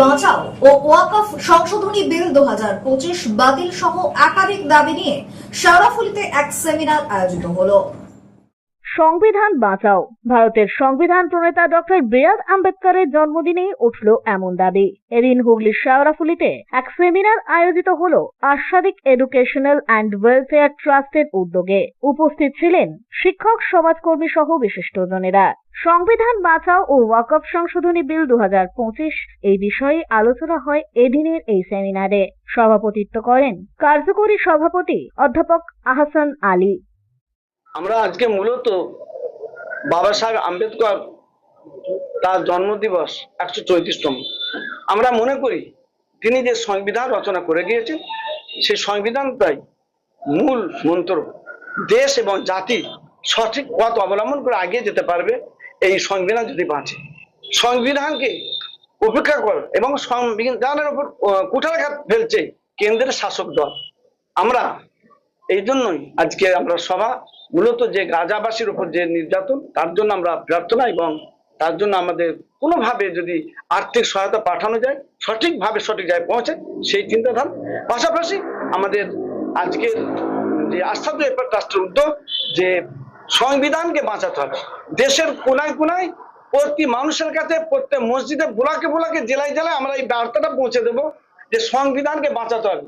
বাঁচাও ও ওয়াকফ সংশোধনী বিল 2025 বাতিল সহ একাধিক দাবি নিয়ে শেওড়াফুলিতে এক সেমিনার আয়োজিত হলো। সংবিধান বাঁচাও। ভারতের সংবিধান প্রণেতা ডক্টর বি.আর. আম্বেদকরের জন্মদিনে উঠল এমন দাবি। এদিন হুগলির শেওড়াফুলিতে এক সেমিনার আয়োজিত হলো আশাদিক এডুকেশনাল অ্যান্ড ওয়েলফেয়ার ট্রাস্টের উদ্যোগে। উপস্থিত ছিলেন শিক্ষক, সমাজকর্মী সহ বিশিষ্টজনেরা। সংবিধান বাঁচাও ও ওয়াকফ সংশোধনী বিল 2025 এই বিষয়ে আলোচনা হয় এদিনের এই সেমিনারে। সভাপতিত্ব করেন কার্যকরী সভাপতি অধ্যাপক আহসান আলী। আমরা আজকে মূলত বাবা সাহেব আম্বেদকর তার জন্মদিবস 134তম। আমরা মনে করি তিনি যে সংবিধান রচনা করে গিয়েছেন সেই সংবিধানটাই মূল মন্ত্র। দেশ এবং জাতি সঠিক পথ অবলম্বন করে এগিয়ে যেতে পারবে এই সংবিধান যদি বাঁচে। সংবিধানকে উপেক্ষা করে এবং সংবিধানের উপর কুঠারাঘাত ফেলছে কেন্দ্রের শাসক দল। আমরা এই জন্যই আজকে আমরা সভা মূলত যে গাজাবাসীর উপর যে নির্যাতন তার জন্য আমরা প্রার্থনা এবং তার জন্য আমাদের কোনোভাবে যদি আর্থিক সহায়তা পাঠানো যায় সঠিকভাবে সঠিক জায়গায় পৌঁছে সেই চিন্তাধারা। পাশাপাশি আমাদের আজকের যে আস্থাতে ট্রাস্টের উদ্যোগ যে সংবিধানকে বাঁচাতে হবে দেশের কোনায় কোনায় প্রতি মানুষের কাছে, প্রত্যেক মসজিদে, ব্লকে ব্লকে, জেলায় জেলায় আমরা এই বার্তাটা পৌঁছে দেবো যে সংবিধানকে বাঁচাতে হবে।